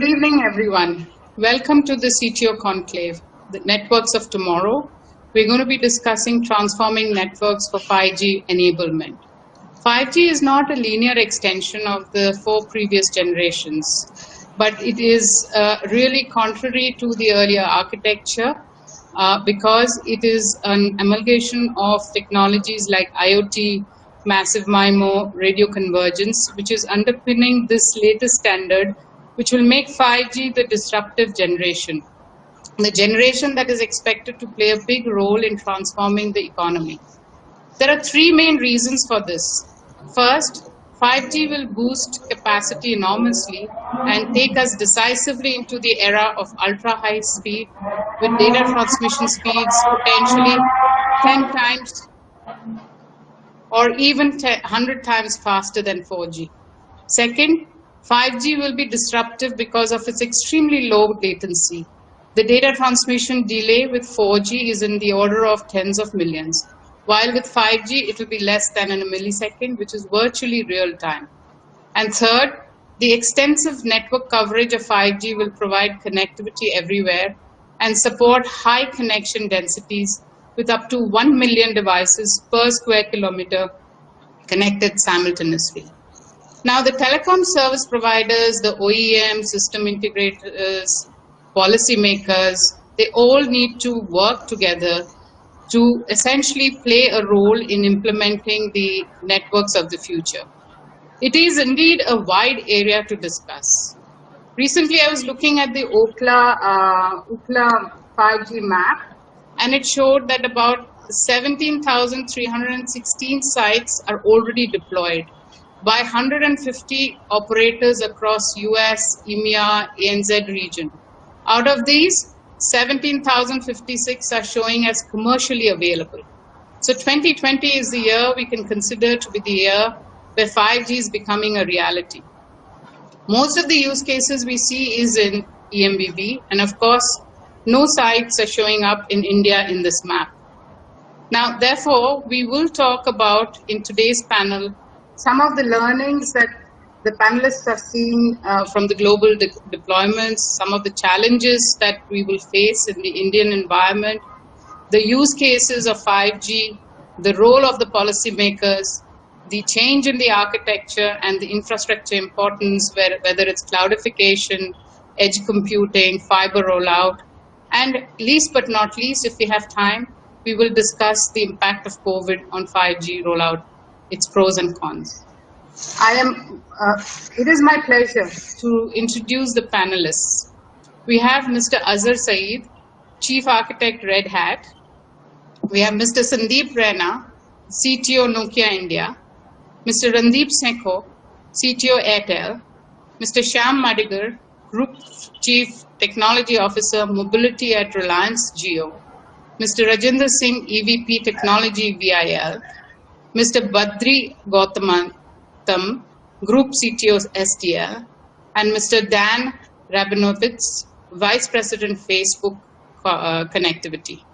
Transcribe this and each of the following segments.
Good evening, everyone. Welcome to the CTO Conclave, the Networks of Tomorrow. We're going to be discussing transforming networks for 5G enablement. 5G is not a linear extension of the 4 previous generations, but it is really contrary to the earlier architecture because it is an amalgamation of technologies like IoT, massive MIMO, radio convergence, which is underpinning this latest standard, which will make 5G the disruptive generation, the generation that is expected to play a big role in transforming the economy. There are 3 main reasons for this. First, 5G will boost capacity enormously and take us decisively into the era of ultra-high speed with data transmission speeds potentially 10 times or even 100 times faster than 4G. Second, 5G will be disruptive because of its extremely low latency. The data transmission delay with 4G is in the order of tens of millions, while with 5G it will be less than in a millisecond, which is virtually real time. And third, the extensive network coverage of 5G will provide connectivity everywhere and support high connection densities with up to 1 million devices per square kilometer connected simultaneously. Now, the telecom service providers, the OEM, system integrators, policymakers, they all need to work together to essentially play a role in implementing the networks of the future. It is indeed a wide area to discuss. Recently, I was looking at the Ookla 5G map, and it showed that about 17,316 sites are already deployed by 150 operators across US, EMEA, ANZ region. Out of these, 17,056 are showing as commercially available. So 2020 is the year we can consider to be the year where 5G is becoming a reality. Most of the use cases we see is in EMBB, and of course, no sites are showing up in India in this map. Now, therefore, we will talk about, in today's panel, some of the learnings that the panelists have seen from the global deployments, some of the challenges that we will face in the Indian environment, the use cases of 5G, the role of the policymakers, the change in the architecture and the infrastructure importance, whether it's cloudification, edge computing, fiber rollout, and last but not least, if we have time, we will discuss the impact of COVID on 5G rollout, its pros and cons. It is my pleasure to introduce the panelists. We have Mr. Azhar Sayeed, Chief Architect, Red Hat. We have Mr. Sandeep Raina, CTO, Nokia India. Mr. Randeep Singh, CTO, Airtel. Mr. Shyam Mardikar, Group Chief Technology Officer, Mobility at Reliance Jio. Mr. Rajinder Singh, EVP Technology, VIL. Mr. Badri Gomatam, Group CTO, STL, and Mr. Dan Rabinovitz, Vice President, Facebook Connectivity.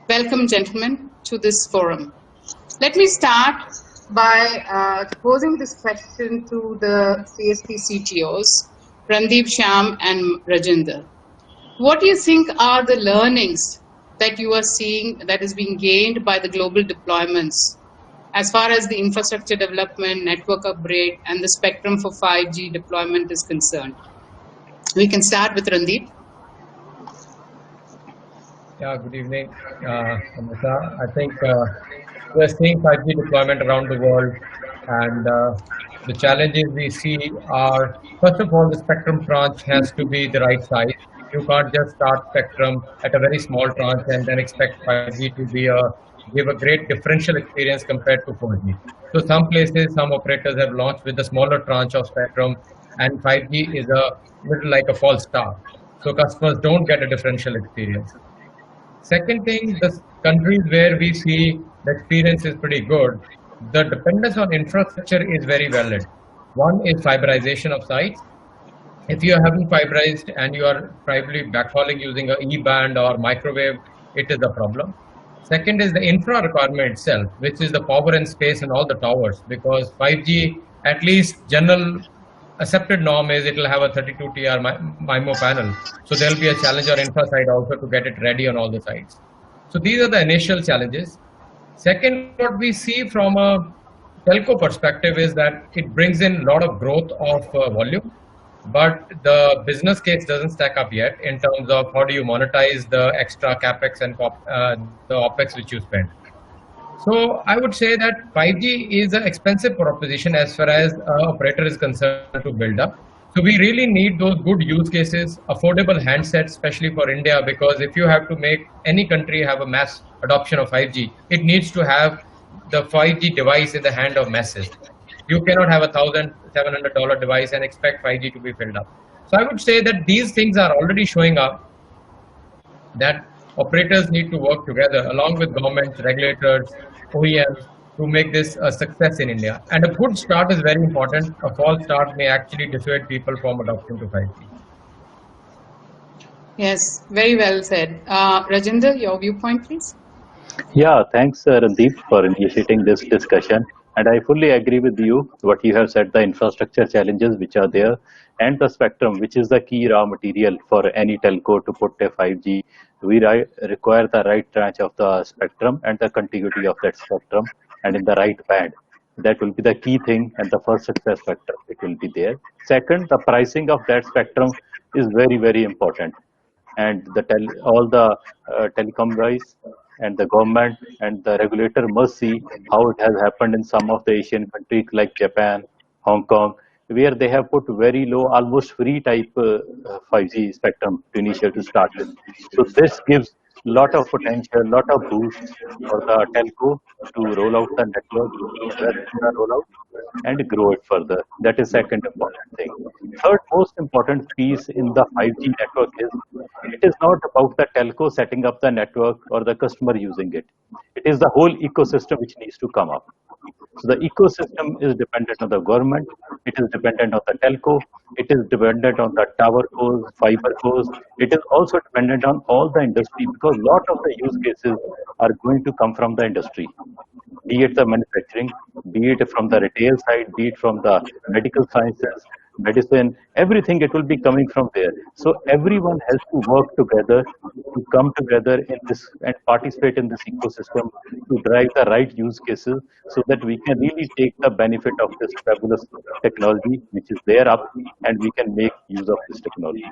Welcome, gentlemen, to this forum. Let me start by posing this question to the CSP CTOs, Randeep, Shyam, and Rajinder. What do you think are the learnings that you are seeing that is being gained by the global deployments as far as the infrastructure development, network upgrade, and the spectrum for 5G deployment is concerned? We can start with Randeep. Yeah, good evening, Amrita. I think we are seeing 5G deployment around the world, and the challenges we see are, first of all, the spectrum tranche has to be the right size. You can't just start spectrum at a very small tranche and then expect 5G to be give a great differential experience compared to 4G. So some places, some operators have launched with a smaller tranche of spectrum, and 5G is a little like a false start. So customers don't get a differential experience. Second thing, the countries where we see the experience is pretty good, the dependence on infrastructure is very valid. One is fiberization of sites. If you haven't fiberized and you are probably backhauling using an E-band or microwave, it is a problem. Second is the infra requirement itself, which is the power and space in all the towers, because 5G, at least general accepted norm is it will have a 32 TR MIMO panel. So there will be a challenge on infra side also to get it ready on all the sides. So these are the initial challenges. Second, what we see from a telco perspective is that it brings in a lot of growth of volume, but the business case doesn't stack up yet in terms of how do you monetize the extra capex and the opex which you spend. So I would say that 5G is an expensive proposition as far as operator is concerned to build up. So we really need those good use cases, affordable handsets, especially for India, because if you have to make any country have a mass adoption of 5G, it needs to have the 5G device in the hand of masses. You cannot have $1,700 device and expect 5G to be filled up. So I would say that these things are already showing up, that operators need to work together along with governments, regulators, OEMs to make this a success in India. And a good start is very important. A false start may actually dissuade people from adopting to 5G. Yes, very well said. Rajinder, your viewpoint, please. Yeah, thanks, Randeep, for initiating this discussion. And I fully agree with you, what you have said, the infrastructure challenges which are there, and the spectrum, which is the key raw material for any telco to put a 5G. We require the right tranche of the spectrum and the contiguity of that spectrum, and in the right band. That will be the key thing, and the first success factor, it will be there. Second, the pricing of that spectrum is very, very important. And all the telecom guys and the government and the regulator must see how it has happened in some of the Asian countries like Japan, Hong Kong, where they have put very low, almost free type 5G spectrum to initial to start with. So this gives lot of potential, lot of boost for the telco to roll out the network, invest in the rollout, and grow it further. That is second important thing. Third most important piece in the 5G network is it is not about the telco setting up the network or the customer using it. It is the whole ecosystem which needs to come up. So the ecosystem is dependent on the government, it is dependent on the telco, it is dependent on the tower cores, fiber cores, it is also dependent on all the industry, because a lot of the use cases are going to come from the industry, be it the manufacturing, be it from the retail side, be it from the medical sciences, medicine, everything, it will be coming from there. So everyone has to work together to come together in this and participate in this ecosystem to drive the right use cases so that we can really take the benefit of this fabulous technology which is there up, and we can make use of this technology.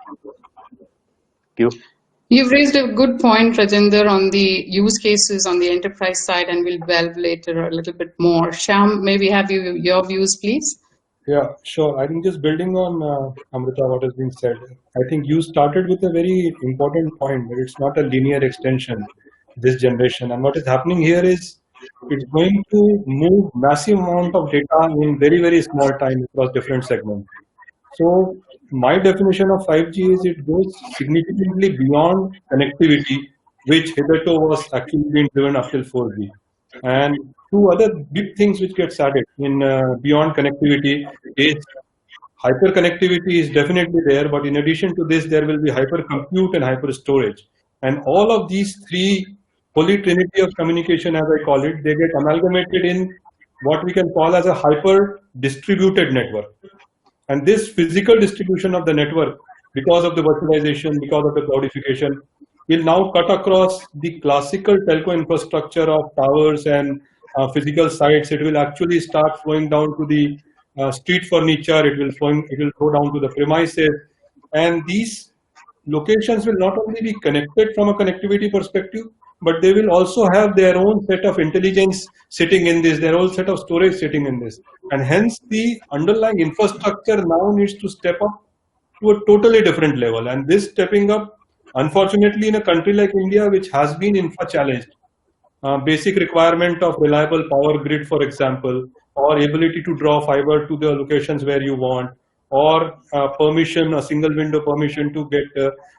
Thank you. You've raised a good point, Rajinder, on the use cases on the enterprise side, and we'll delve later a little bit more. Shyam, may we have your views, please? Yeah, sure. I think just building on Amrita, what has been said, I think you started with a very important point that it's not a linear extension, this generation. And what is happening here is it's going to move massive amount of data in very, very small time across different segments. So my definition of 5G is it goes significantly beyond connectivity, which hitherto was actually being driven up till 4G. And two other big things which gets added in beyond connectivity is hyper connectivity is definitely there, but in addition to this, there will be hyper compute and hyper storage. And all of these three holy trinity of communication, as I call it, they get amalgamated in what we can call as a hyper distributed network. And this physical distribution of the network, because of the virtualization, because of the cloudification, will now cut across the classical telco infrastructure of towers and physical sites. It will actually start flowing down to the street furniture. It will go down to the premises, and these locations will not only be connected from a connectivity perspective, but they will also have their own set of intelligence sitting in this, their own set of storage sitting in this, and hence the underlying infrastructure now needs to step up to a totally different level. And this stepping up, unfortunately, in a country like India, which has been infra challenged, basic requirement of reliable power grid, for example, or ability to draw fiber to the locations where you want, or permission, a single window permission to get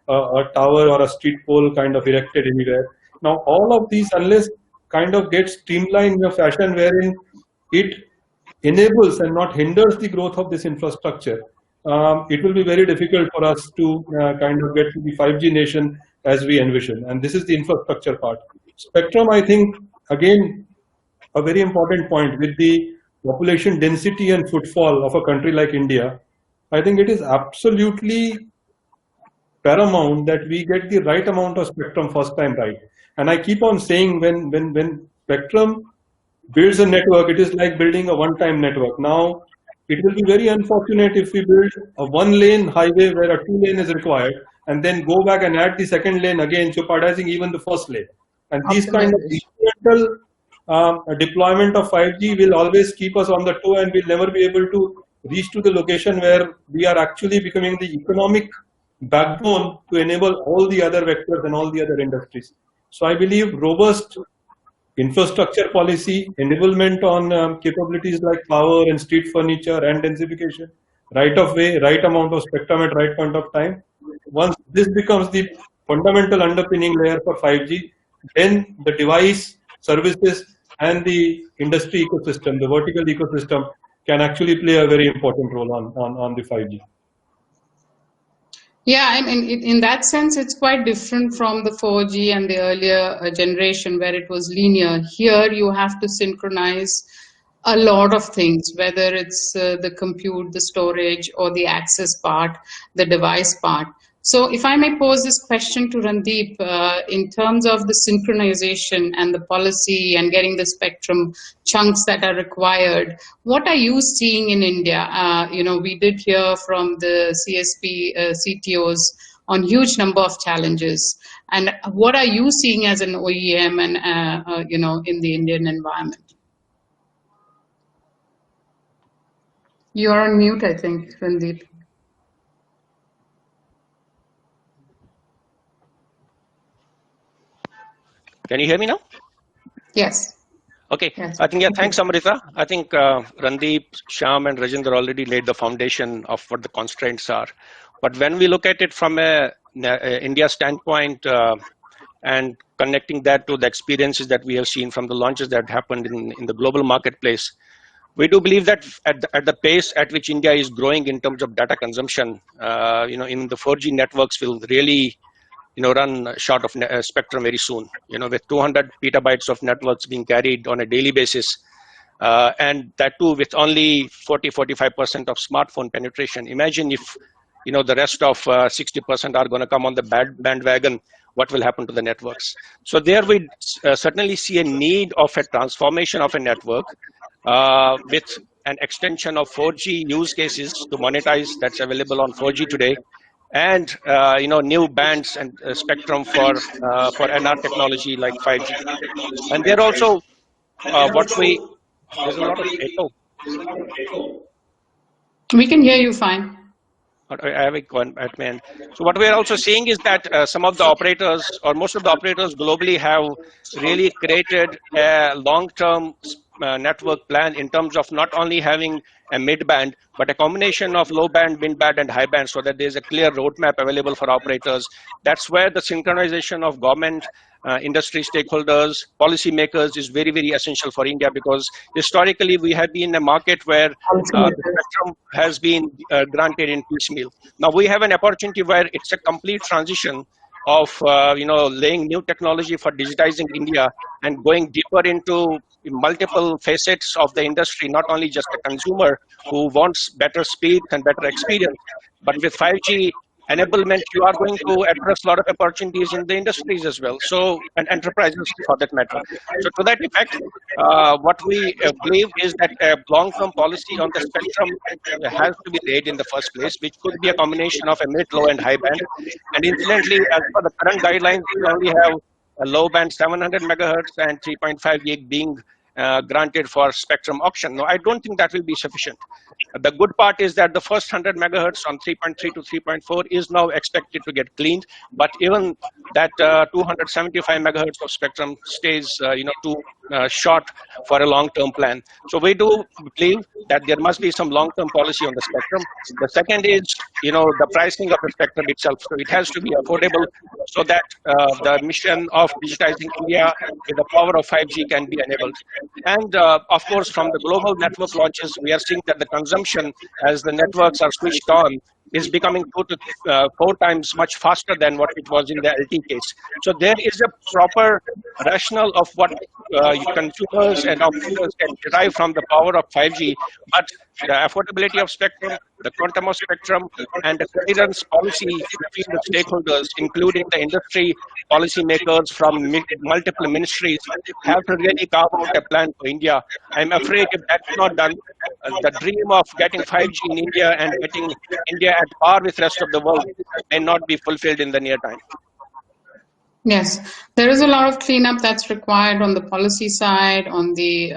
a tower or a street pole kind of erected anywhere. Now, all of these, unless kind of get streamlined in a fashion wherein it enables and not hinders the growth of this infrastructure, it will be very difficult for us to kind of get to the 5G nation as we envision. And this is the infrastructure part. Spectrum, I think, again, a very important point with the population density and footfall of a country like India. I think it is absolutely paramount that we get the right amount of spectrum first time right. And I keep on saying when spectrum builds a network, it is like building a one-time network. Now, it will be very unfortunate if we build a one-lane highway where a two-lane is required, and then go back and add the second lane again, jeopardizing even the first lane. And these kind of incremental deployment of 5G will always keep us on the toe, and we'll never be able to reach to the location where we are actually becoming the economic backbone to enable all the other vectors and all the other industries. So I believe robust infrastructure policy, enablement on capabilities like power and street furniture and densification, right of way, right amount of spectrum at right point of time. Once this becomes the fundamental underpinning layer for 5G, then the device, services, and the industry ecosystem, the vertical ecosystem, can actually play a very important role on the 5G. Yeah, I mean, in that sense, it's quite different from the 4G and the earlier generation where it was linear. Here, you have to synchronize a lot of things, whether it's the compute, the storage, or the access part, the device part. So if I may pose this question to Randeep, in terms of the synchronization and the policy and getting the spectrum chunks that are required, what are you seeing in India? We did hear from the CSP CTOs on huge number of challenges. And what are you seeing as an OEM and, in the Indian environment? You are on mute, I think, Randeep. Can you hear me now? Yes. Okay. Yes. I think, yeah, thanks, Amrita. I think Randeep, Shyam, and Rajinder already laid the foundation of what the constraints are. But when we look at it from a India standpoint and connecting that to the experiences that we have seen from the launches that happened in the global marketplace, we do believe that at the pace at which India is growing in terms of data consumption, in the 4G networks will really run short of spectrum very soon, with 200 petabytes of networks being carried on a daily basis, and that too with only 40-45% of smartphone penetration. Imagine if, the rest of 60% are going to come on the bandwagon, what will happen to the networks? So there we certainly see a need of a transformation of a network with an extension of 4G use cases to monetize that's available on 4G today, and new bands and spectrum for NR technology like 5G. And there also there's a lot of echo. We can hear you fine. I have it going at my end. So what we are also seeing is that some of the operators, or most of the operators globally, have really created a long-term network plan in terms of not only having a mid-band, but a combination of low-band, mid-band, and high-band, so that there's a clear roadmap available for operators. That's where the synchronization of government, industry stakeholders, policymakers is very, very essential for India, because historically we have been a market where the spectrum has been granted in piecemeal. Now we have an opportunity where it's a complete transition of laying new technology for digitizing India and going deeper into multiple facets of the industry, not only just the consumer who wants better speed and better experience, but with 5G enablement, you are going to address a lot of opportunities in the industries as well, so, and enterprises for that matter. So to that effect, what we believe is that a long-term policy on the spectrum has to be laid in the first place, which could be a combination of a mid, low, and high band. And incidentally, as per the current guidelines, we only have a low band 700 megahertz and 3.5 gig being granted for spectrum auction. No, I don't think that will be sufficient. The good part is that the first 100 megahertz on 3.3 to 3.4 is now expected to get cleaned, but even that 275 megahertz of spectrum stays, too short for a long-term plan. So we do believe that there must be some long-term policy on the spectrum. The second is, the pricing of the spectrum itself. So it has to be affordable so that the mission of digitizing India with the power of 5G can be enabled. And of course, from the global network launches, we are seeing that the consumption, as the networks are switched on, is becoming 2 to 4 times much faster than what it was in the LT case. So there is a proper rationale of what consumers and operators can derive from the power of 5G, but the affordability of spectrum, the quantum of spectrum, and the coherence policy between the stakeholders, including the industry policymakers from multiple ministries, have to really carve out a plan for India. I'm afraid if that's not done, the dream of getting 5G in India and getting India at par with rest of the world may not be fulfilled in the near time. Yes, there is a lot of cleanup that's required on the policy side, on the,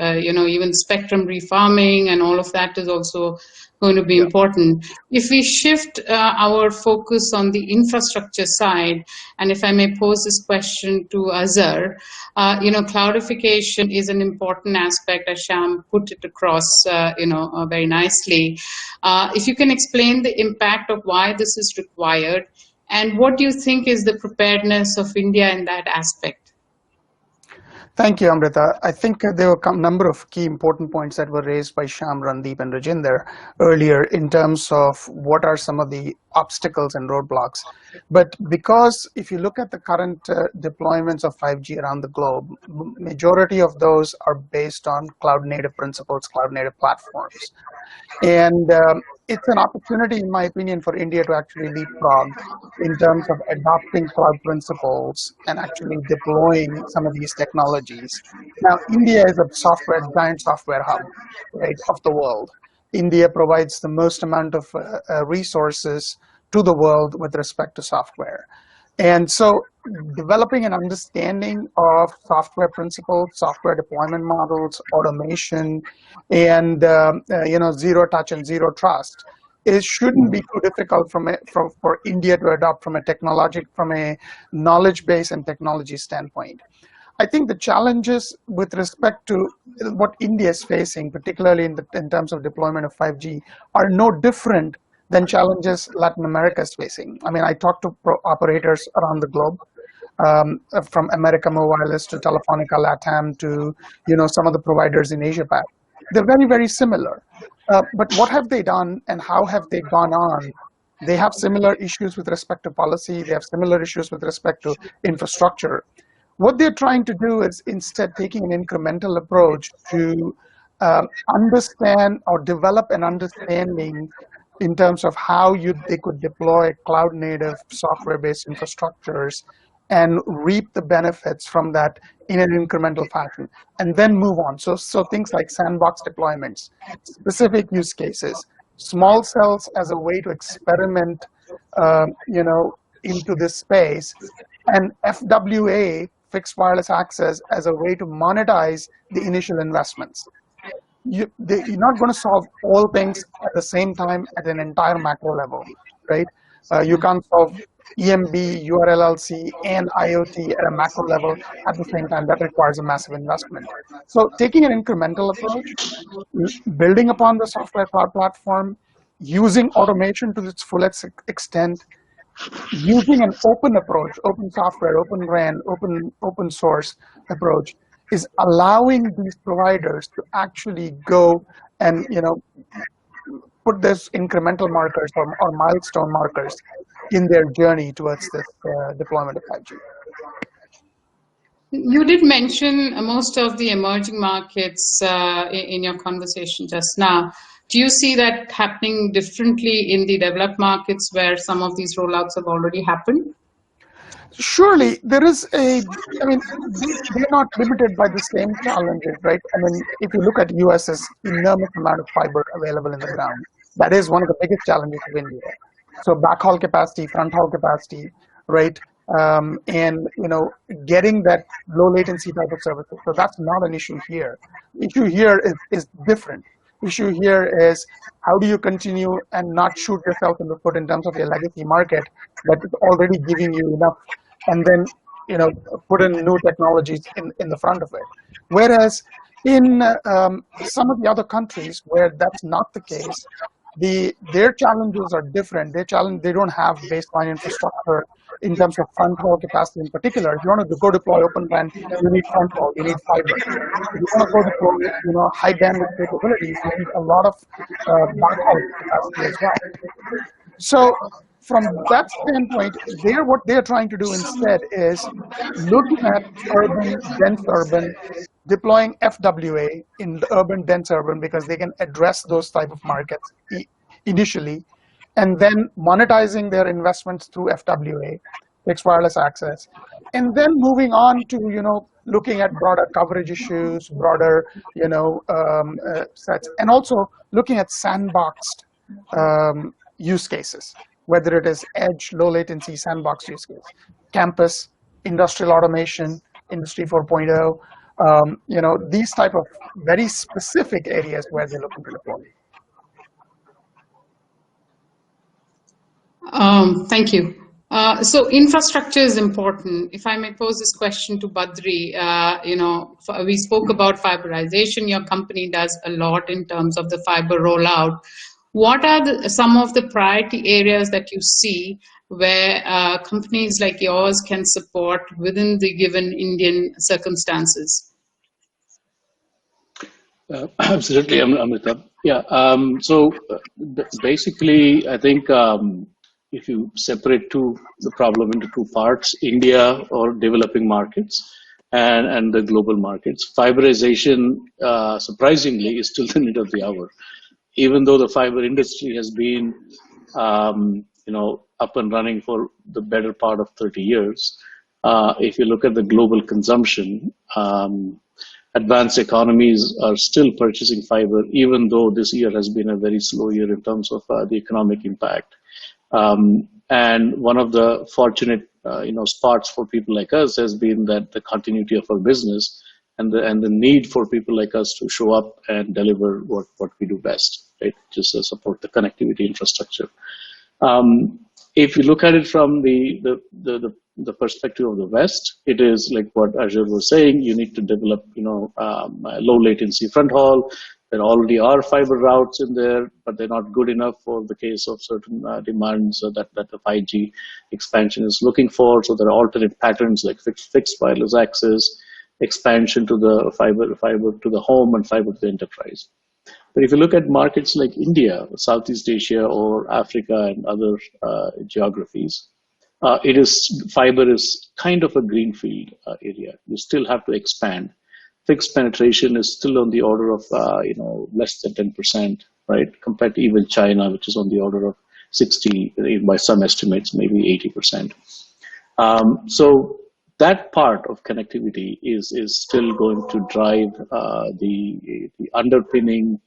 even spectrum refarming, and all of that is also going to be important. If we shift our focus on the infrastructure side, and if I may pose this question to Azhar, cloudification is an important aspect, as Shyam put it across, very nicely. If you can explain the impact of why this is required, and what do you think is the preparedness of India in that aspect? Thank you, Amrita. I think there were a number of key important points that were raised by Shyam, Randeep, and Rajinder earlier in terms of what are some of the obstacles and roadblocks. But because if you look at the current deployments of 5G around the globe, majority of those are based on cloud-native principles, cloud-native platforms. And it's an opportunity, in my opinion, for India to actually leapfrog in terms of adopting cloud principles and actually deploying some of these technologies. Now, India is a giant software hub, right, of the world. India provides the most amount of resources to the world with respect to software. And so developing an understanding of software principles, software deployment models, automation, and zero touch and zero trust, it shouldn't be too difficult for India to adopt from a knowledge base and technology standpoint. I think the challenges with respect to what India is facing, particularly in terms of deployment of 5G, are no different than challenges Latin America is facing. I mean, I talk to operators around the globe, from America Wireless to Telefonica Latam to some of the providers in Asia Pac. They're very, very similar. But what have they done and how have they gone on? They have similar issues with respect to policy. They have similar issues with respect to infrastructure. What they're trying to do is instead taking an incremental approach to understand or develop an understanding in terms of how they could deploy cloud-native software-based infrastructures and reap the benefits from that in an incremental fashion, and then move on. So things like sandbox deployments, specific use cases, small cells as a way to experiment, into this space, and FWA, fixed wireless access, as a way to monetize the initial investments. You're not going to solve all things at the same time at an entire macro level, right? You can't solve EMB, URLLC, and IoT at a macro level at the same time. That requires a massive investment. So taking an incremental approach, building upon the software cloud platform, using automation to its fullest extent, using an open approach, open software, open RAN, open source approach, is allowing these providers to actually go and put this incremental markers or milestone markers in their journey towards this deployment of 5G. You did mention most of the emerging markets in your conversation just now. Do you see that happening differently in the developed markets where some of these rollouts have already happened? Surely there is they're not limited by the same challenges, right? I mean, if you look at US's enormous amount of fiber available in the ground, that is one of the biggest challenges of India. So backhaul capacity, front haul capacity, right? And getting that low latency type of services. So that's not an issue here. The issue here is different. Issue here is how do you continue and not shoot yourself in the foot in terms of your legacy market that is already giving you enough, and then put in new technologies in the front of it. Whereas in some of the other countries where that's not the case, their challenges are different. They don't have baseline infrastructure in terms of front haul capacity in particular. If you want to go deploy Open RAN, you need front haul, you need fiber. If you want to go deploy high bandwidth capabilities, you need a lot of backhaul capacity as well. So from that standpoint, what they're trying to do instead is looking at dense urban, deploying FWA in the urban, dense urban, because they can address those type of markets initially, and then monetizing their investments through FWA, fixed wireless access, and then moving on to looking at broader coverage issues, broader sets, and also looking at sandboxed use cases, whether it is edge, low latency sandbox use case, campus, industrial automation, Industry 4.0, these type of very specific areas where they're looking to deploy. Thank you. So infrastructure is important. If I may pose this question to Badri, we spoke about fiberization. Your company does a lot in terms of the fiber rollout. What are some of the priority areas that you see where companies like yours can support within the given Indian circumstances? Absolutely, Amrita. Yeah. So basically, I think if you separate the problem into two parts, India or developing markets and the global markets, fiberization, surprisingly, is still the need of the hour. Even though the fiber industry has been, up and running for the better part of 30 years, if you look at the global consumption, advanced economies are still purchasing fiber, even though this year has been a very slow year in terms of the economic impact. And one of the fortunate, spots for people like us has been that the continuity of our business and the need for people like us to show up and deliver what we do best, right? Just support the connectivity infrastructure. If you look at it from the perspective of the West, it is like what Azhar was saying. You need to develop, low latency front haul. There already are fiber routes in there, but they're not good enough for the case of certain demands that the 5G expansion is looking for. So there are alternate patterns like fixed wireless access, expansion to the fiber to the home, and fiber to the enterprise. But if you look at markets like India, Southeast Asia, or Africa and other geographies, fiber is kind of a greenfield area. You still have to expand. Fixed penetration is still on the order of less than 10%, right? Compared to even China, which is on the order of 60, by some estimates, maybe 80%. So that part of connectivity is still going to drive the underpinning,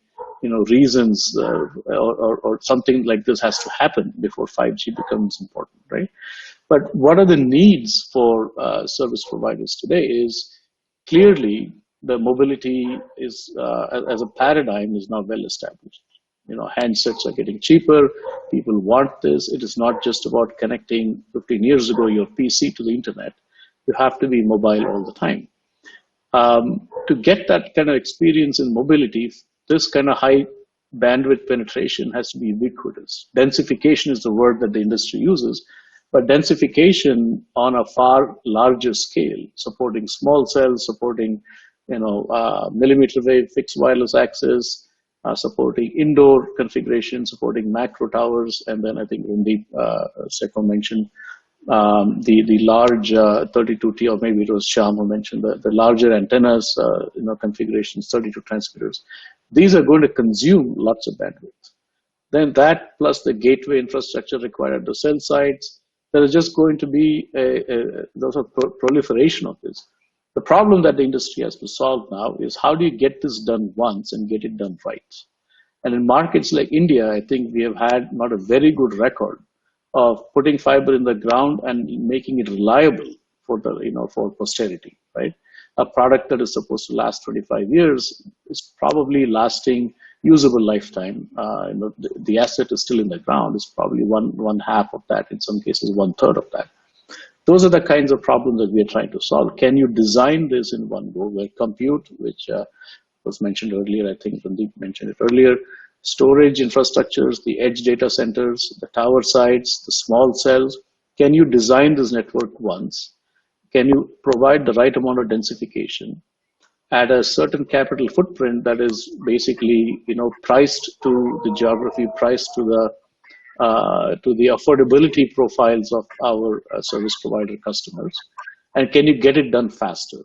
reasons or something like this has to happen before 5G becomes important, right? But what are the needs for service providers today is clearly the mobility is as a paradigm is now well established. Handsets are getting cheaper. People want this. It is not just about connecting 15 years ago your PC to the internet. You have to be mobile all the time. To get that kind of experience in mobility, this kind of high bandwidth penetration has to be ubiquitous. Densification is the word that the industry uses, but densification on a far larger scale, supporting small cells, supporting millimeter wave fixed wireless access, supporting indoor configuration, supporting macro towers, and then I think Randeep Sekhon mentioned the large 32T, or maybe it was Shyam who mentioned the larger antennas, configurations, 32 transmitters. These are going to consume lots of bandwidth. Then that plus the gateway infrastructure required at the cell sites, there is just going to be a proliferation of this. The problem that the industry has to solve now is how do you get this done once and get it done right? And in markets like India, I think we have had not a very good record of putting fiber in the ground and making it reliable for for posterity, right? A product that is supposed to last 25 years is probably lasting usable lifetime. The asset is still in the ground. It's probably one half of that, in some cases 1/3 of that. Those are the kinds of problems that we are trying to solve. Can you design this in one go, where compute, which was mentioned earlier, I think Randeep mentioned it earlier, storage infrastructures, the edge data centers, the tower sites, the small cells, can you design this network once? Can you provide the right amount of densification at a certain capital footprint that is basically, priced to the geography, priced to the affordability profiles of our service provider customers? And can you get it done faster?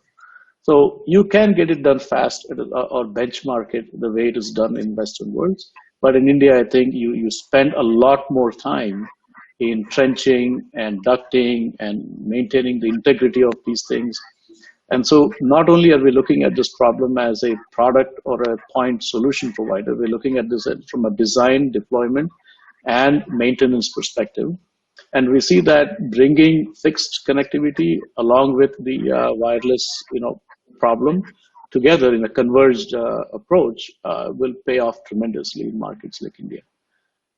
So you can get it done fast or benchmark it the way it is done in Western worlds. But in India, I think you spend a lot more time in trenching and ducting and maintaining the integrity of these things. And so not only are we looking at this problem as a product or a point solution provider, we're looking at this from a design, deployment, and maintenance perspective. And we see that bringing fixed connectivity along with the wireless, problem together in a converged approach will pay off tremendously in markets like India.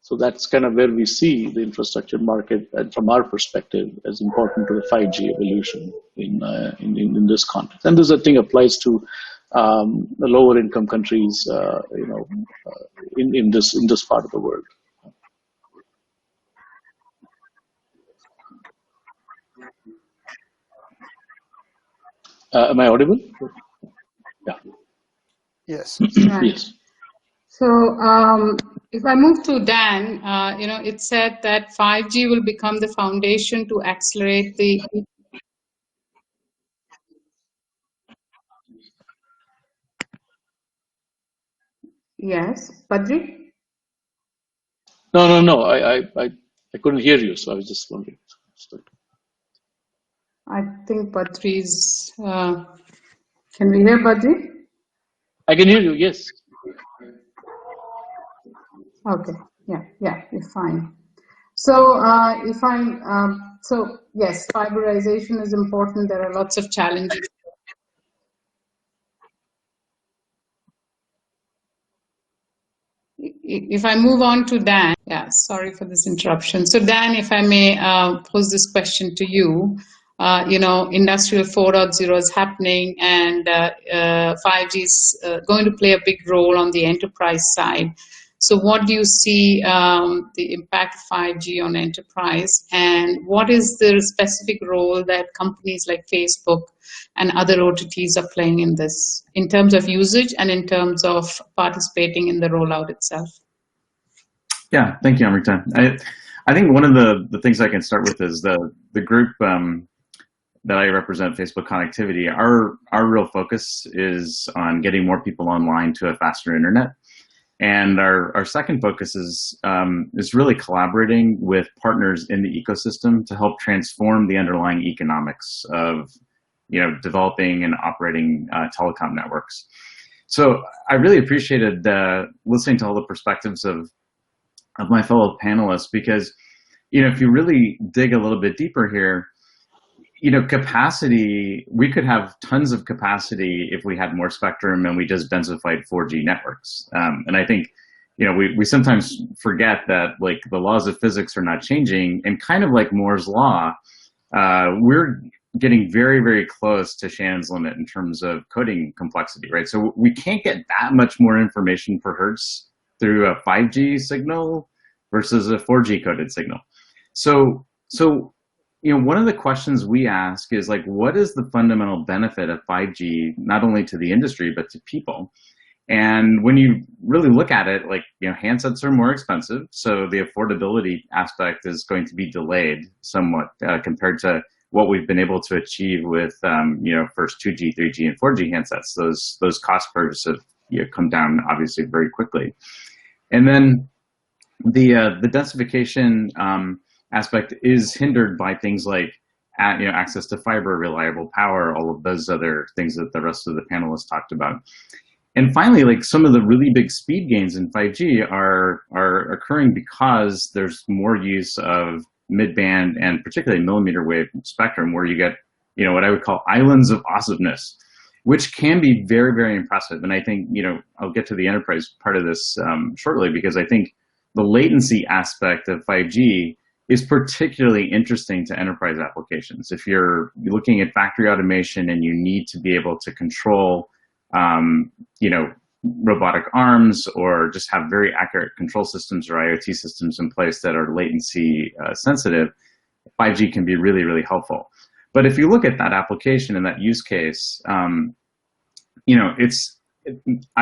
So that's kind of where we see the infrastructure market, and from our perspective, as important to the 5G evolution in this context. And this, I think, applies to the lower income countries, in this part of the world. Am I audible? Yeah. Yes. Yes. So if I move to Dan, it said that 5G will become the foundation to accelerate the. Yes, Badri? No. I couldn't hear you, so I was just wondering. I think Badri's. Can we hear Badri? I can hear you, yes. Okay, yeah, you're fine. So yes, fiberization is important. There are lots of challenges. If I move on to Dan, yeah, sorry for this interruption. So Dan, if I may pose this question to you, Industrial 4.0 is happening, and 5G is going to play a big role on the enterprise side. So what do you see the impact of 5G on enterprise, and what is the specific role that companies like Facebook and other OTTs are playing in this, in terms of usage and in terms of participating in the rollout itself? Yeah, thank you, Amrita. I think one of the things I can start with is the group that I represent, Facebook Connectivity. Our real focus is on getting more people online to a faster internet. And our second focus is really collaborating with partners in the ecosystem to help transform the underlying economics of developing and operating telecom networks. So I really appreciated listening to all the perspectives of my fellow panelists, because if you really dig a little bit deeper here, capacity, we could have tons of capacity if we had more spectrum and we just densified 4G networks. And I think, we sometimes forget that like the laws of physics are not changing, and kind of like Moore's law, we're getting very, very close to Shannon's limit in terms of coding complexity, right? So we can't get that much more information per hertz through a 5G signal versus a 4G coded signal. So one of the questions we ask is like, what is the fundamental benefit of 5G, not only to the industry, but to people? And when you really look at it, like, handsets are more expensive. So the affordability aspect is going to be delayed somewhat compared to what we've been able to achieve with, first 2G, 3G, and 4G handsets. Those cost curves have come down obviously very quickly. And then the densification aspect is hindered by things like access to fiber, reliable power, all of those other things that the rest of the panelists talked about. And finally, like some of the really big speed gains in 5G are occurring because there's more use of mid-band and particularly millimeter wave spectrum, where you get what I would call islands of awesomeness, which can be very, very impressive. And I think I'll get to the enterprise part of this shortly, because I think the latency aspect of 5G is particularly interesting to enterprise applications. If you're looking at factory automation and you need to be able to control, robotic arms, or just have very accurate control systems or IoT systems in place that are latency sensitive, 5G can be really, really helpful. But if you look at that application and that use case, I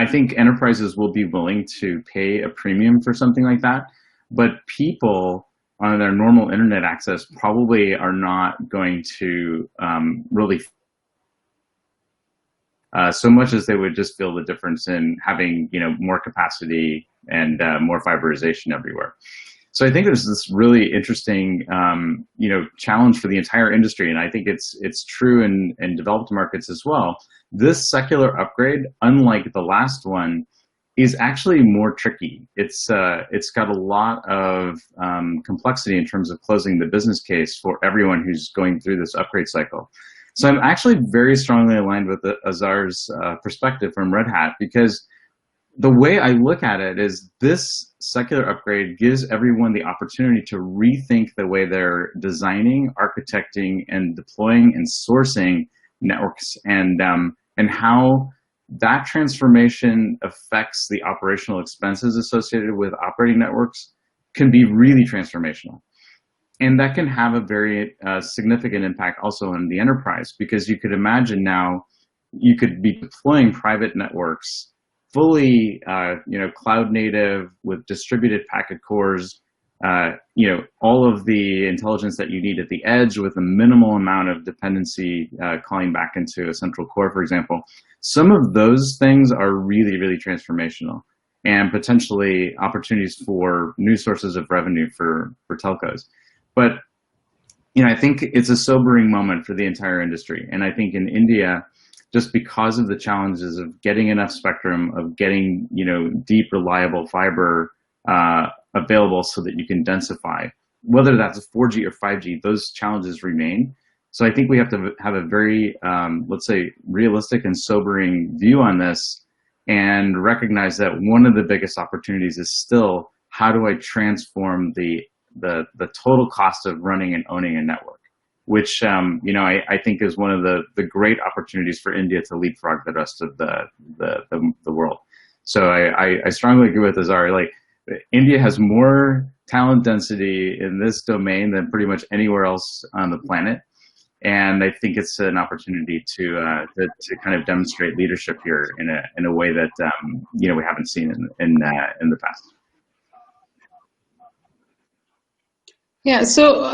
think enterprises will be willing to pay a premium for something like that, but people on their normal internet access probably are not going to really so much as they would just feel the difference in having, more capacity and more fiberization everywhere. So I think there's this really interesting, challenge for the entire industry, and I think it's true in developed markets as well. This secular upgrade, unlike the last one, is actually more tricky. It's got a lot of complexity in terms of closing the business case for everyone who's going through this upgrade cycle. So I'm actually very strongly aligned with Azhar's perspective from Red Hat, because the way I look at it is this secular upgrade gives everyone the opportunity to rethink the way they're designing, architecting, and deploying and sourcing networks, and how that transformation affects the operational expenses associated with operating networks can be really transformational. And that can have a very significant impact also on the enterprise, because you could imagine now you could be deploying private networks fully, cloud native with distributed packet cores, all of the intelligence that you need at the edge with a minimal amount of dependency calling back into a central core, for example. Some of those things are really, really transformational and potentially opportunities for new sources of revenue for telcos. But I think it's a sobering moment for the entire industry. And I think in India, just because of the challenges of getting enough spectrum, of getting deep, reliable fiber available so that you can densify, whether that's 4G or 5G, those challenges remain. So I think we have to have a very, let's say, realistic and sobering view on this, and recognize that one of the biggest opportunities is still, how do I transform the total cost of running and owning a network, which I think is one of the great opportunities for India to leapfrog the rest of the world. So I strongly agree with Azhar. Like, India has more talent density in this domain than pretty much anywhere else on the planet, and I think it's an opportunity to kind of demonstrate leadership here in a way that we haven't seen in the past. Yeah, so,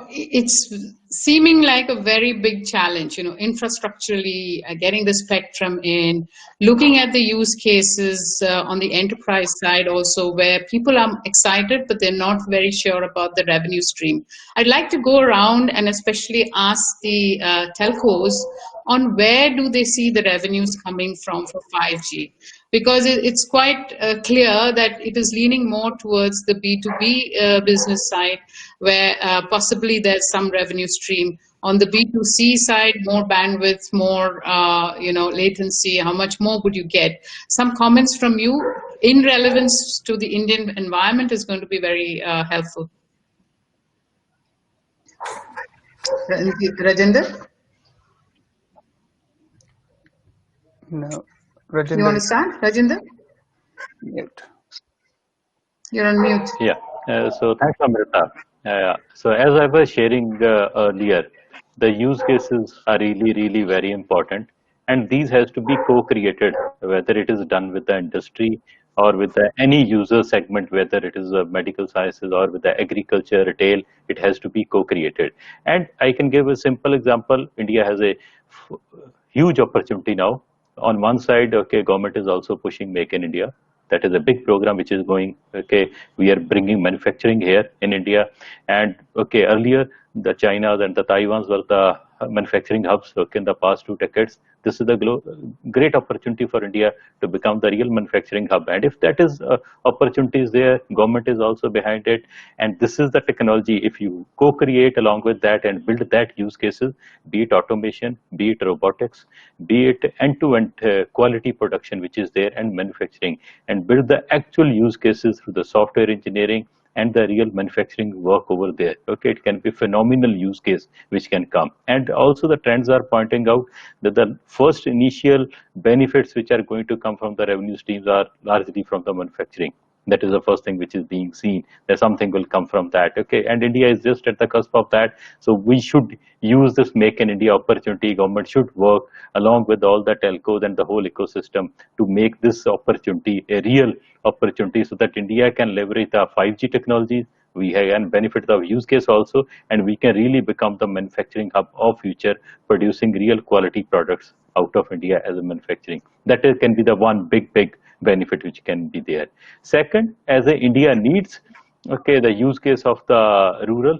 it's seeming like a very big challenge, infrastructurally, getting the spectrum in, looking at the use cases on the enterprise side also, where people are excited, but they're not very sure about the revenue stream. I'd like to go around and especially ask the telcos on where do they see the revenues coming from for 5G. Because it's quite clear that it is leaning more towards the B2B business side, where possibly there's some revenue stream. On the B2C side, more bandwidth, more latency. How much more would you get? Some comments from you in relevance to the Indian environment is going to be very helpful. Rajinder? No. Rajinder. You want to start, Rajinder? Mute. You're on mute. Yeah. So thanks, Amrita. So as I was sharing earlier, the use cases are really, really very important, and these has to be co-created, whether it is done with the industry or with any user segment, whether it is medical sciences or with the agriculture, retail, it has to be co-created. And I can give a simple example. India has a huge opportunity now. On one side, government is also pushing Make in India. That is a big program which is going, we are bringing manufacturing here in India. And earlier, the Chinas and the Taiwans were the manufacturing hubs in the past 2 decades. This is a great opportunity for India to become the real manufacturing hub. And if that is opportunities there, government is also behind it. And this is the technology. If you co-create along with that and build that use cases, be it automation, be it robotics, be it end-to-end quality production, which is there, and manufacturing, and build the actual use cases through the software engineering and the real manufacturing work over there. It can be phenomenal use case which can come. And also the trends are pointing out that the first initial benefits which are going to come from the revenue streams are largely from the manufacturing. That is the first thing which is being seen, that something will come from that. And India is just at the cusp of that. So we should use this Make in India opportunity. Government should work along with all the telcos and the whole ecosystem to make this opportunity a real opportunity, so that India can leverage the 5G technologies. We can benefit the use case also, and we can really become the manufacturing hub of future, producing real quality products out of India as a manufacturing. That can be the one big benefit which can be there. Second, as India needs, okay, the use case of the rural,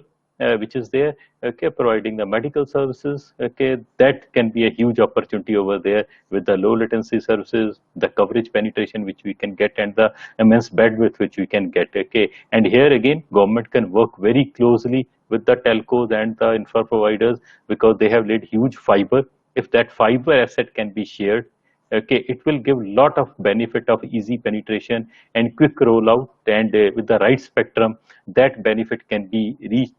which is there, okay, providing the medical services, okay, that can be a huge opportunity over there with the low latency services, the coverage penetration which we can get, and the immense bandwidth which we can get, okay. And here again, government can work very closely with the telcos and the infra providers because they have laid huge fiber. If that fiber asset can be shared, okay, it will give lot of benefit of easy penetration and quick rollout, and with the right spectrum, that benefit can be reached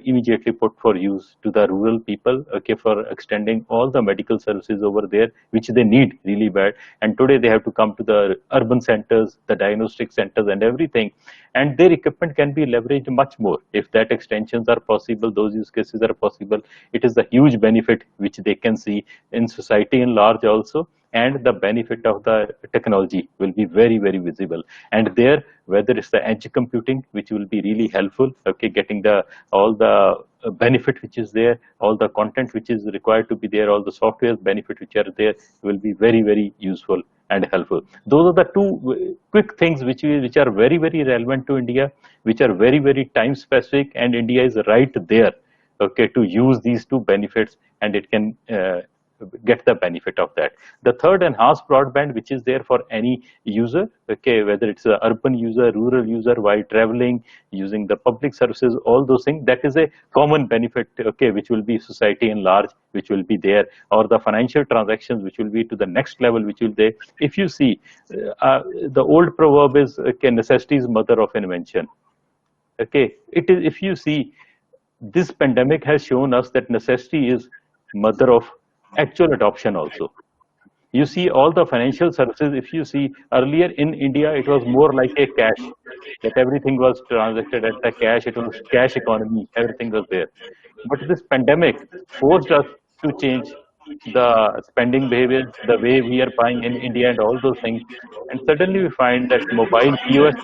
immediately put for use to the rural people, okay, for extending all the medical services over there, which they need really bad. And today they have to come to the urban centers, the diagnostic centers and everything, and their equipment can be leveraged much more. If that extensions are possible, those use cases are possible, it is a huge benefit which they can see in society in large also, and the benefit of the technology will be very, very visible. And there, whether it's the edge computing, which will be really helpful, okay, getting the all the benefit which is there, all the content which is required to be there, all the software benefit which are there, will be very, very useful and helpful. Those are the two quick things which are very, very relevant to India, which are very, very time specific, and India is right there, okay, to use these two benefits, and it can get the benefit of that. The third, enhanced broadband, which is there for any user, okay, whether it's an urban user, rural user, while traveling, using the public services, all those things, that is a common benefit, okay, which will be society in large, which will be there, or the financial transactions, which will be to the next level, which will there. If you see, the old proverb is, okay, necessity is mother of invention. Okay, it is, if you see, this pandemic has shown us that necessity is mother of actual adoption also. You see all the financial services, if you see earlier in India, it was more like a cash, that everything was transacted at the cash, it was cash economy, everything was there. But this pandemic forced us to change the spending behavior, the way we are buying in India and all those things. And suddenly we find that mobile POS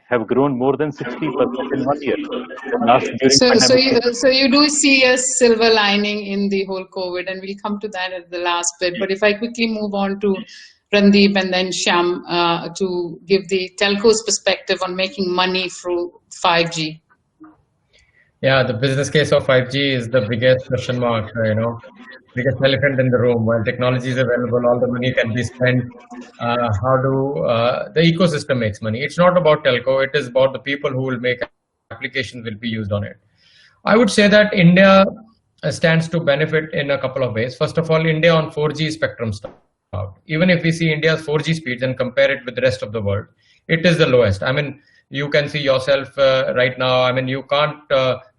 have grown more than 60% in 1 year. During pandemic. So you do see a silver lining in the whole COVID, and we'll come to that at the last bit. But if I quickly move on to Randeep and then Shyam to give the telco's perspective on making money through 5G. Yeah, the business case of 5G is the biggest question mark, biggest elephant in the room. While technology is available, all the money can be spent. How do the ecosystem makes money? It's not about telco. It is about the people who will make applications will be used on it. I would say that India stands to benefit in a couple of ways. First of all, India on 4G spectrum start. Even if we see India's 4G speeds and compare it with the rest of the world, it is the lowest. I mean, you can see yourself right now. I mean, you can't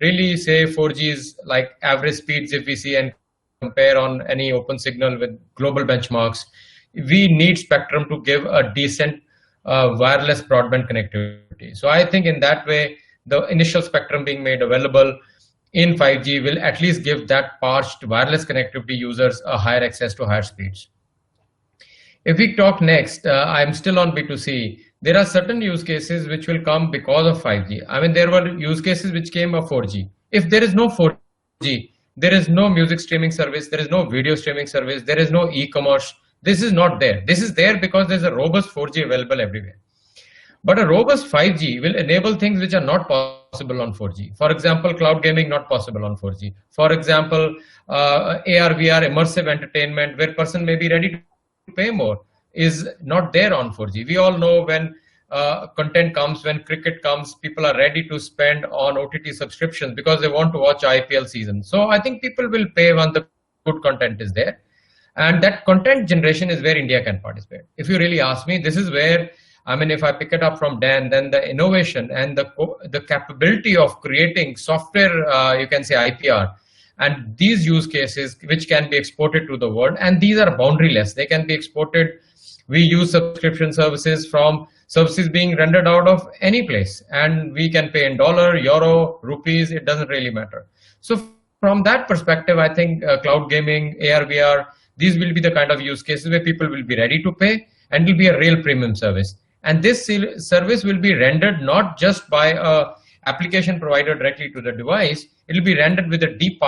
really say 4G is like average speeds if we see and compare on any open signal with global benchmarks. We need spectrum to give a decent wireless broadband connectivity. So I think in that way, the initial spectrum being made available in 5G will at least give that parched wireless connectivity users a higher access to higher speeds. If we talk next, I'm still on B2C. There are certain use cases which will come because of 5G. I mean, there were use cases which came of 4G. If there is no 4G, there is no music streaming service, there is no video streaming service, there is no e-commerce. This is not there. This is there because there's a robust 4G available everywhere. But a robust 5G will enable things which are not possible on 4G. For example, cloud gaming not possible on 4G. For example, AR, VR, immersive entertainment, where person may be ready to pay more, is not there on 4G. We all know when content comes, when cricket comes, people are ready to spend on OTT subscriptions because they want to watch IPL season. So I think people will pay when the good content is there. And that content generation is where India can participate. If you really ask me, this is where, I mean, if I pick it up from Dan, then the innovation and the capability of creating software, you can say IPR, and these use cases which can be exported to the world, and these are boundaryless. They can be exported. We use subscription services from services being rendered out of any place, and we can pay in dollar, euro, rupees, it doesn't really matter. So from that perspective, I think cloud gaming, AR, VR, these will be the kind of use cases where people will be ready to pay, and it will be a real premium service. And this service will be rendered not just by a application provider directly to the device, it will be rendered with a deep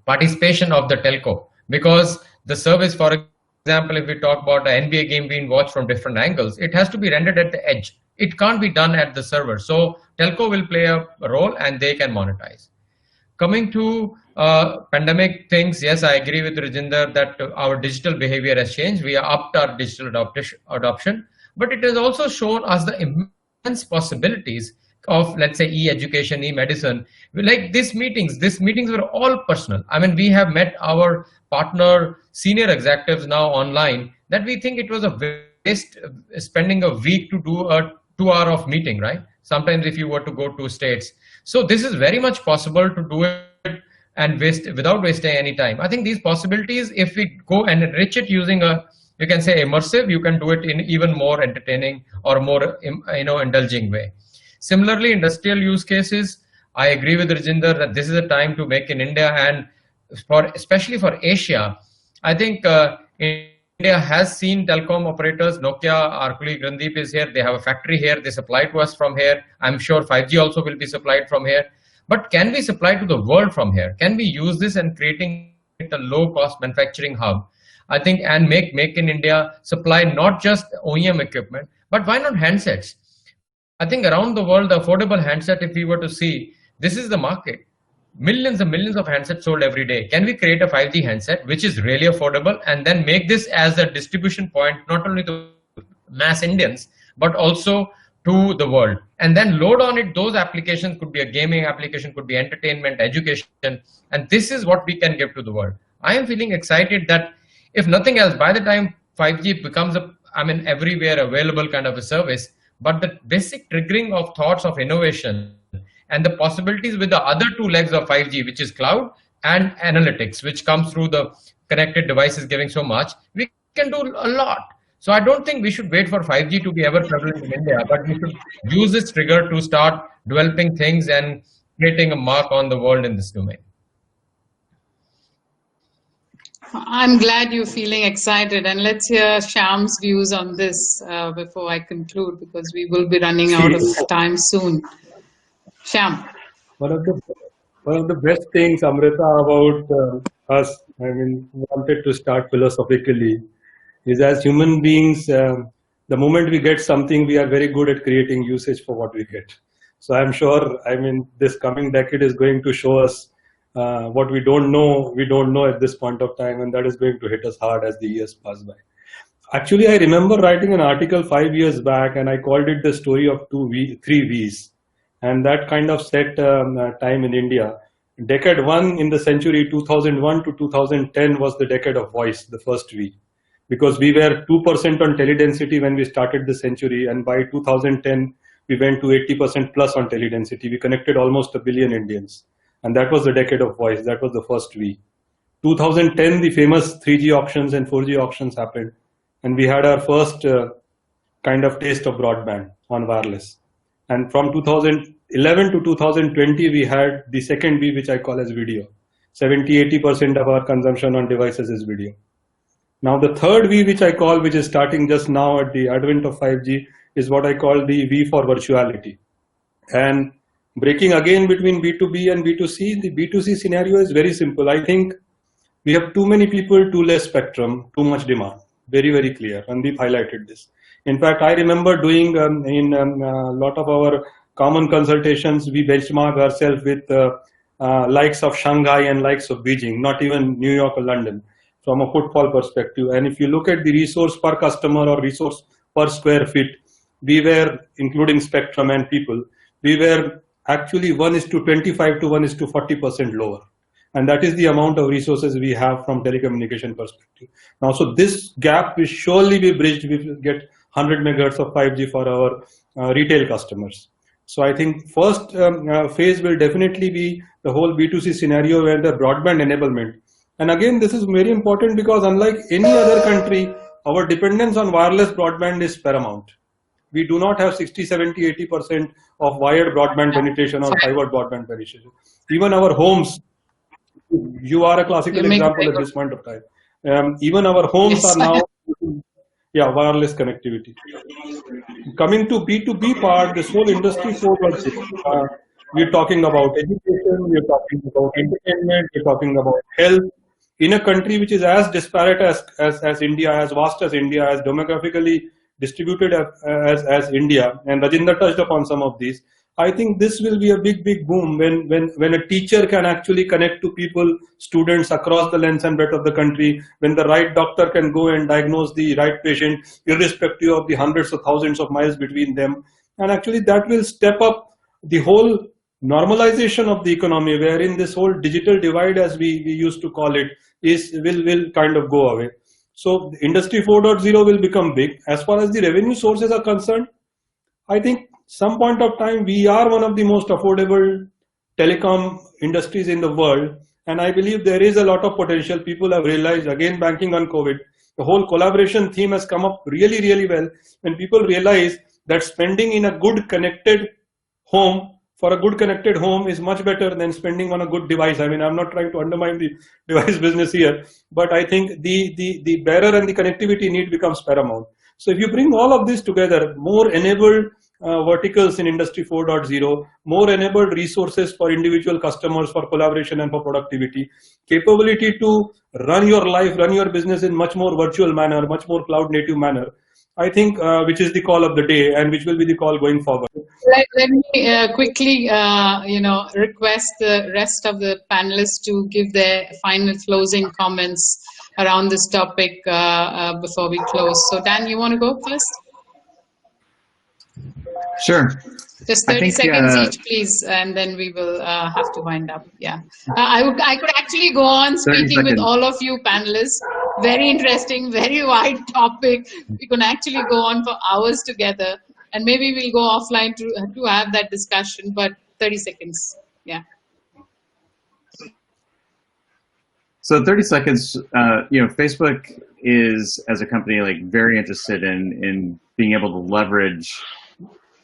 participation of the telco, because the service, for example, if we talk about an NBA game being watched from different angles, it has to be rendered at the edge. It can't be done at the server. So telco will play a role and they can monetize. Coming to pandemic things, yes, I agree with Rajinder that our digital behavior has changed. We are upped our digital adoption, but it has also shown us the immense possibilities of, let's say, e-education, e-medicine. Like these meetings were all personal. I mean, we have met our partner senior executives now online that we think it was a waste spending a week to do a 2 hour of meeting, right? Sometimes if you were to go to states. So this is very much possible to do it and without wasting any time. I think these possibilities, if we go and enrich it using a, you can say immersive, you can do it in even more entertaining or more, indulging way. Similarly, industrial use cases, I agree with Rajinder that this is a time to make in India, and especially for Asia. I think India has seen telecom operators. Nokia, our colleague Randeep is here. They have a factory here. They supply to us from here. I'm sure 5G also will be supplied from here. But can we supply to the world from here? Can we use this and creating a low-cost manufacturing hub? I think, and make in India, supply not just OEM equipment, but why not handsets? I think around the world, the affordable handset, if we were to see, this is the market. Millions and millions of handsets sold every day. Can we create a 5G handset, which is really affordable, and then make this as a distribution point, not only to mass Indians, but also to the world? And then load on it, those applications could be a gaming application, could be entertainment, education, and this is what we can give to the world. I am feeling excited that if nothing else, by the time 5G becomes everywhere available kind of a service, but the basic triggering of thoughts of innovation and the possibilities with the other two legs of 5G, which is cloud and analytics, which comes through the connected devices giving so much, we can do a lot. So I don't think we should wait for 5G to be ever prevalent in India, but we should use this trigger to start developing things and creating a mark on the world in this domain. I'm glad you're feeling excited, and let's hear Shyam's views on this before I conclude, because we will be running out of time soon. Shyam. One of the best things, Amrita, about us, wanted to start philosophically, is as human beings, the moment we get something, we are very good at creating usage for what we get. So I'm sure, this coming decade is going to show us what we don't know at this point of time, and that is going to hit us hard as the years pass by. Actually, I remember writing an article 5 years back, and I called it the story of 3 V's, and that kind of set time in India. Decade 1 in the century, 2001 to 2010, was the decade of voice, the first V, because we were 2% on teledensity when we started the century, and by 2010 we went to 80% plus on teledensity. We connected almost 1 billion Indians. And that was the decade of voice. That was the first V. 2010, the famous 3G auctions and 4G auctions happened. And we had our first kind of taste of broadband on wireless. And from 2011 to 2020, we had the second V, which I call as video. 70-80% of our consumption on devices is video. Now the third V, which I call, which is starting just now at the advent of 5G, is what I call the V for virtuality. And breaking again between B2B and B2C, the B2C scenario is very simple. I think we have too many people, too less spectrum, too much demand. Very, very clear. Randeep highlighted this. In fact, I remember doing in a lot of our common consultations, we benchmark ourselves with likes of Shanghai and likes of Beijing, not even New York or London, from a footfall perspective. And if you look at the resource per customer or resource per square feet, we were, including spectrum and people, we were actually 1:25 to 1:40% lower. And that is the amount of resources we have from telecommunication perspective. Now, so this gap will surely be bridged. We will get 100 megahertz of 5G for our retail customers. So I think first phase will definitely be the whole B2C scenario where the broadband enablement. And again, this is very important because unlike any other country, our dependence on wireless broadband is paramount. We do not have 60, 70, 80% of wired broadband penetration or fiber broadband penetration. Even our homes, you are a classical example at this point of time. Even our homes are now, wireless connectivity. Coming to B2B part, this whole industry 4.0. We're talking about education, we're talking about entertainment, we're talking about health. In a country which is as disparate as India, as vast as India, as demographically distributed as India, and Rajinder touched upon some of these, I think this will be a big boom when a teacher can actually connect to people, students across the length and breadth of the country, when the right doctor can go and diagnose the right patient, irrespective of the hundreds of thousands of miles between them. And actually that will step up the whole normalization of the economy, wherein this whole digital divide, as we used to call it, will kind of go away. So Industry 4.0 will become big. As far as the revenue sources are concerned, I think some point of time we are one of the most affordable telecom industries in the world, and I believe there is a lot of potential. People have realized, again banking on COVID, the whole collaboration theme has come up really well, when people realize that spending in a good connected home, for a good connected home, is much better than spending on a good device. I mean, I'm not trying to undermine the device business here, but I think the bearer and the connectivity need becomes paramount. So if you bring all of this together, more enabled verticals in Industry 4.0, more enabled resources for individual customers for collaboration and for productivity, capability to run your life, run your business in much more virtual manner, much more cloud native manner, I think, which is the call of the day and which will be the call going forward. Let me quickly, request the rest of the panelists to give their final closing comments around this topic before we close. So Dan, you want to go first? Sure. Just 30 seconds each, please, and then we will have to wind up. Yeah, I could actually go on speaking with all of you panelists. Very interesting, very wide topic. We can actually go on for hours together, and maybe we'll go offline to have that discussion. But 30 seconds, yeah. So 30 seconds. Facebook is, as a company, like very interested in being able to leverage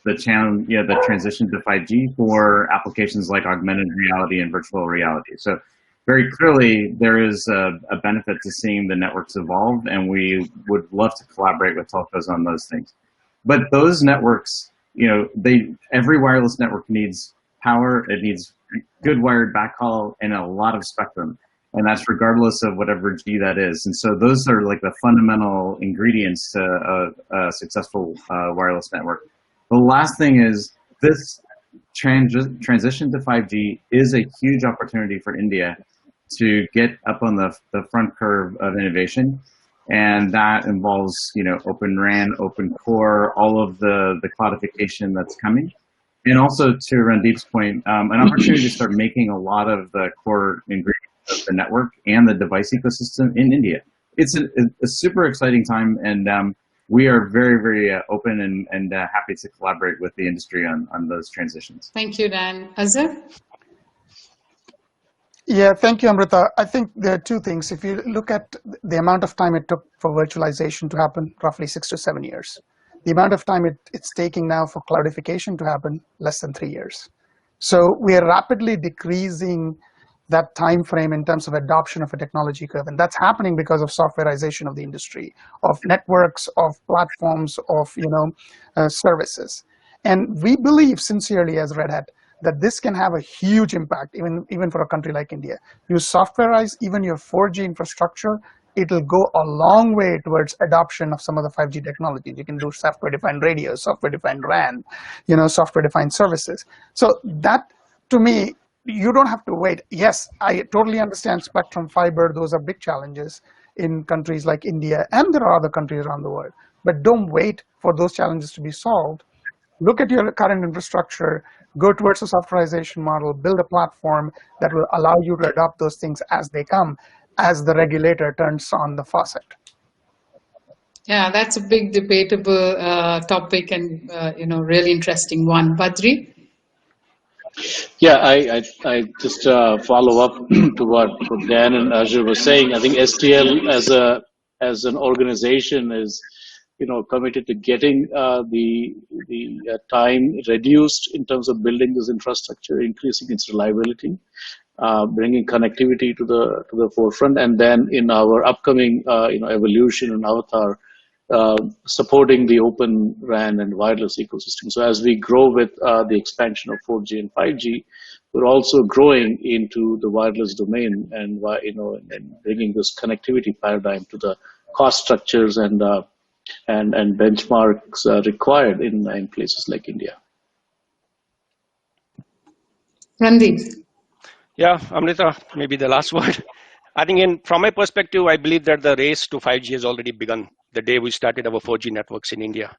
the the transition to 5G for applications like augmented reality and virtual reality. So very clearly there is a benefit to seeing the networks evolve, and we would love to collaborate with telcos on those things. But those networks, every wireless network needs power, it needs good wired backhaul, and a lot of spectrum. And that's regardless of whatever G that is. And so those are like the fundamental ingredients to a successful wireless network. The last thing is this transition to 5G is a huge opportunity for India to get up on the front curve of innovation. And that involves, Open RAN, Open Core, all of the cloudification that's coming. And also to Randeep's point, an opportunity to start making a lot of the core ingredients of the network and the device ecosystem in India. It's a super exciting time, and we are very open and happy to collaborate with the industry on those transitions. Thank you, Dan. Azhar? Yeah, thank you, Amrita. I think there are two things. If you look at the amount of time it took for virtualization to happen, roughly 6 to 7 years. The amount of time it's taking now for cloudification to happen, less than 3 years. So we are rapidly decreasing that time frame in terms of adoption of a technology curve. And that's happening because of softwareization of the industry, of networks, of platforms, of services. And we believe sincerely as Red Hat that this can have a huge impact, even for a country like India. You softwareize even your 4G infrastructure, it'll go a long way towards adoption of some of the 5G technologies. You can do software-defined radio, software-defined RAN, software-defined services. So that, to me, you don't have to wait. Yes, I totally understand spectrum, fiber, those are big challenges in countries like India, and there are other countries around the world. But don't wait for those challenges to be solved. Look at your current infrastructure, go towards a softwareization model, build a platform that will allow you to adopt those things as they come, as the regulator turns on the faucet. Yeah, that's a big debatable topic and really interesting one. Badri? Yeah, I just follow up to what Dan and Azhar was saying. I think STL as an organization is committed to getting the time reduced in terms of building this infrastructure, increasing its reliability, bringing connectivity to the forefront, and then in our upcoming evolution and avatar, supporting the open RAN and wireless ecosystem. So as we grow with the expansion of 4G and 5G, we're also growing into the wireless domain and bringing this connectivity paradigm to the cost structures and benchmarks required in places like India. Randeep. Yeah, Amrita, maybe the last word. I think from my perspective, I believe that the race to 5G has already begun the day we started our 4G networks in India.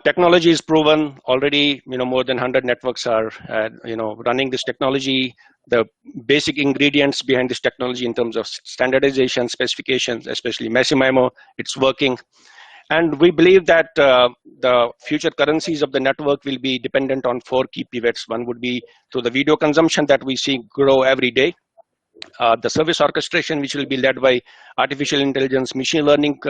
Technology is proven already. More than 100 networks are running this technology. The basic ingredients behind this technology in terms of standardization, specifications, especially massive MIMO, it's working. And we believe that the future currencies of the network will be dependent on 4 key pivots. One would be through the video consumption that we see grow every day. The service orchestration, which will be led by artificial intelligence, machine learning,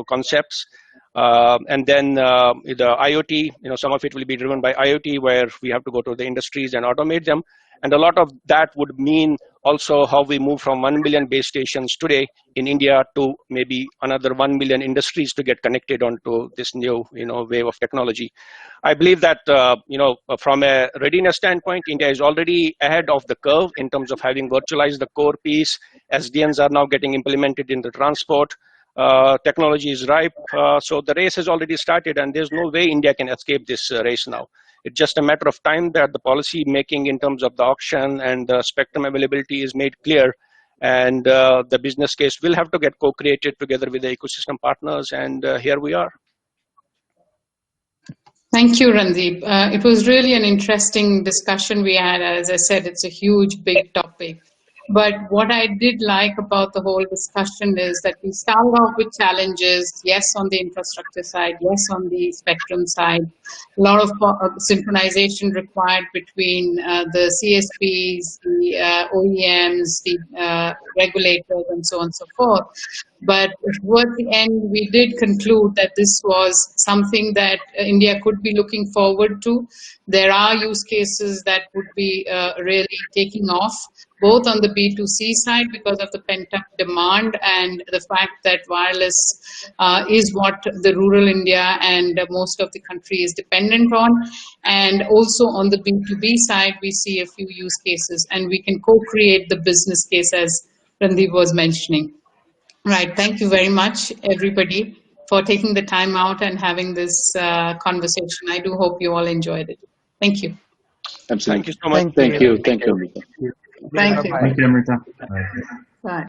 concepts, and then the IoT. Some of it will be driven by IoT, where we have to go to the industries and automate them. And a lot of that would mean also how we move from 1 million base stations today in India to maybe another 1 million industries to get connected onto this new, wave of technology. I believe that, from a readiness standpoint, India is already ahead of the curve in terms of having virtualized the core piece. SDNs are now getting implemented in the transport. Technology is ripe. So the race has already started, and there's no way India can escape this race now. It's just a matter of time that the policy making in terms of the auction and the spectrum availability is made clear. And the business case will have to get co-created together with the ecosystem partners. And here we are. Thank you, Randeep. It was really an interesting discussion we had. As I said, it's a huge, big topic. But what I did like about the whole discussion is that we started off with challenges, yes, on the infrastructure side, yes, on the spectrum side, a lot of synchronization required between the CSPs, the OEMs, the regulators, and so on and so forth. But towards the end, we did conclude that this was something that India could be looking forward to. There are use cases that would be really taking off, both on the B2C side because of the pent-up demand and the fact that wireless is what the rural India and most of the country is dependent on. And also on the B2B side, we see a few use cases, and we can co-create the business case as Randeep was mentioning. Right. Thank you very much, everybody, for taking the time out and having this conversation. I do hope you all enjoyed it. Thank you. Absolutely. Thank you so much. Thank you. Thank you, Amrita. Thank you. Thank you, Amrita. Bye.